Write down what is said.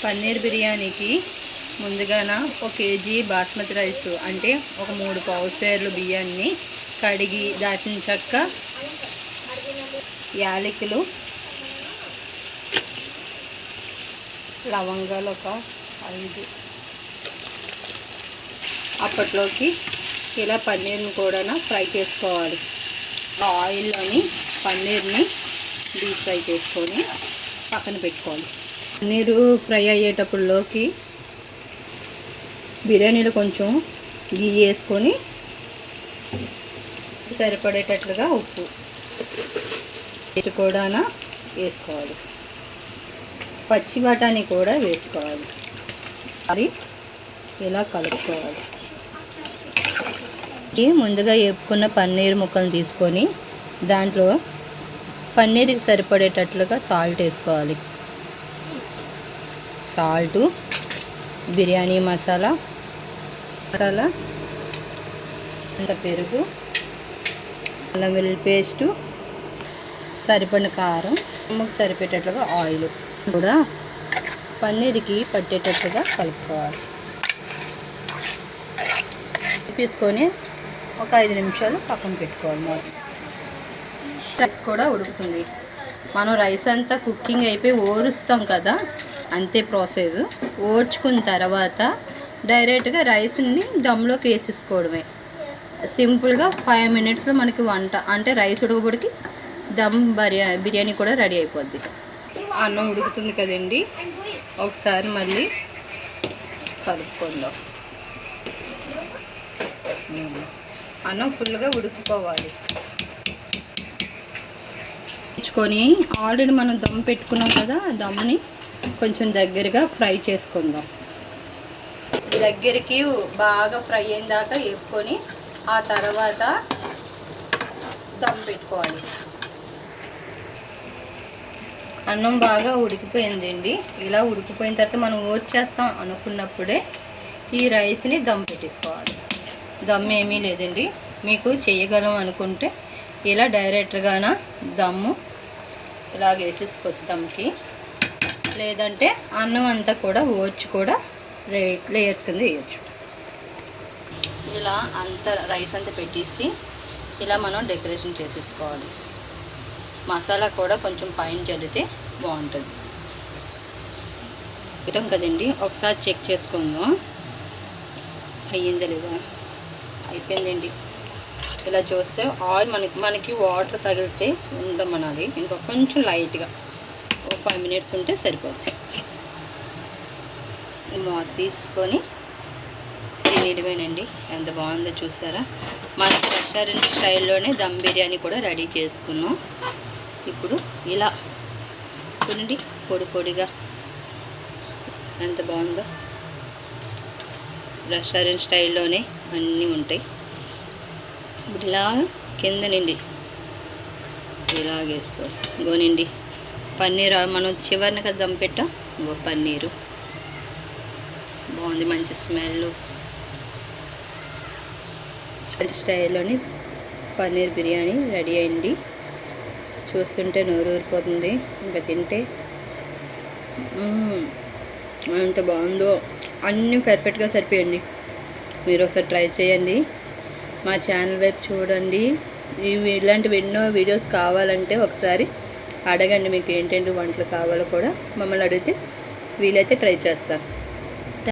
పన్నీర్ బిర్యానీకి ముందుగాన ఒక KG basmati rice అంటే ఒక 3 పావుసేర్లు బియ్యాన్ని కడిగి దాచిన చెక్క, యాలకులు, లవంగాలు ఒక 5. అప్పట్లోకి ఇలా పన్నీర్ని కూడా ఫ్రై చేసుకోవాలి. ఆయిల్లోని పన్నీర్ని డీప్ ఫ్రై చేసుకొని పక్కన పెట్టుకోవాలి. పన్నీరు ఫ్రై అయ్యేటప్పుడులోకి బిర్యానీలో కొంచెం గీ వేసుకొని సరిపడేటట్లుగా ఉప్పు ఇది కూడా వేసుకోవాలి. పచ్చి బఠానీ కూడా వేసుకోవాలి. అది ఇలా కలుపుకోవాలి. ముందుగా వేపుకున్న పన్నీర్ ముక్కలు తీసుకొని దాంట్లో పన్నీర్కి సరిపడేటట్లుగా సాల్ట్ వేసుకోవాలి. సాల్టు, బిర్యానీ మసాలా, అంత పెరుగు, అల్లం వెల్లుల్లి పేస్టు, సరిపడిన కారం, అమ్మకు సరిపడేటట్లుగా ఆయిల్ కూడా పన్నీర్కి పట్టేటట్లుగా కలుపుకోవాలి. తీసుకొని ఒక 5 నిమిషాలు పక్కన పెట్టుకోవాలి. రైస్ కూడా ఉడుకుతుంది. మనం రైస్ అంతా కుకింగ్ అయిపోయి ఓరుస్తాం కదా, అంతే ప్రాసెస్. ఓర్చుకున్న తర్వాత డైరెక్ట్గా రైస్ని దమ్లోకి వేసేసుకోవడమే. సింపుల్గా 5 మినిట్స్లో మనకి వంట అంటే రైస్ ఉడకబడికి దమ్ బిర్యానీ కూడా రెడీ అయిపోద్ది. అన్నం ఉడుకుతుంది కదండి, ఒకసారి మళ్ళీ కలుపుకుందాం. అన్నం ఫుల్గా ఉడికిపోవాలి. తెచ్చుకొని ఆల్రెడీ మనం దమ్ పెట్టుకున్నాం కదా, దమ్ని కొంచెం దగ్గరగా ఫ్రై చేసుకుందాం. దగ్గరికి బాగా ఫ్రై అయిన దాకా వేపుకొని ఆ తర్వాత దమ్ పెట్టుకోవాలి. అన్నం బాగా ఉడికిపోయిందండి. ఇలా ఉడికిపోయిన తర్వాత మనం ఓర్చేస్తాం అనుకున్నప్పుడే ఈ రైస్ని దమ్ పెట్టేసుకోవాలి. దమ్ ఏమీ లేదండి, మీకు చేయగలం అనుకుంటే ఇలా డైరెక్ట్గాన దమ్ము ఇలా వేసేసుకోవచ్చు దమ్కి. లేదంటే అన్నం అంతా కూడా ఓర్చి కూడా లేయర్స్ కింద వేయచ్చు. ఇలా అంతా రైస్ అంతా పెట్టేసి ఇలా మనం డెకరేషన్ చేసేసుకోవాలి. మసాలా కూడా కొంచెం పైన చల్లితే బాగుంటుంది. ఇటం కదండి, ఒకసారి చెక్ చేసుకుందాం అయ్యిందా లేదా. అయిపోయిందండి. ఇలా చూస్తే ఆయిల్ మనకి వాటర్ తగిలితే ఉండమనాలి. ఇంకా కొంచెం లైట్గా ఒక 5 మినిట్స్ ఉంటే సరిపోతుంది. మూత తీసుకొని తినేయడమేనండి. ఎంత బాగుందో చూసారా. మన రెస్టారెంట్ స్టైల్లోనే దమ్ బిర్యానీ కూడా రెడీ చేసుకున్నాం. ఇప్పుడు ఇలా చూడండి, పొడి పొడిగా ఎంత బాగుందో. రెస్టారెంట్ స్టైల్లోనే అన్నీ ఉంటాయి. ఇప్పుడు ఇలా కింద నుండి ఇలా వేసుకోవాలి. గోనండి పన్నీర్ మనం చివరిని కదా దమ్ పెట్టాం. ఇంకో పన్నీరు బాగుంది, మంచి స్మెల్. స్టైల్లోని పన్నీర్ బిర్యానీ రెడీ అయింది. చూస్తుంటే నోరు ఊరిపోతుంది. ఇంకా తింటే ఎంత బాగుందో. అన్నీ పర్ఫెక్ట్గా సరిపోయండి. మీరు ఒకసారి ట్రై చేయండి. మా ఛానల్ వైపు చూడండి. ఇలాంటివి ఎన్నో వీడియోస్ కావాలంటే ఒకసారి అడగండి. మీకు ఏంటంటే వంటలు కావాలో కూడా మమ్మల్ని అడిగితే వీలైతే ట్రై చేస్తాను.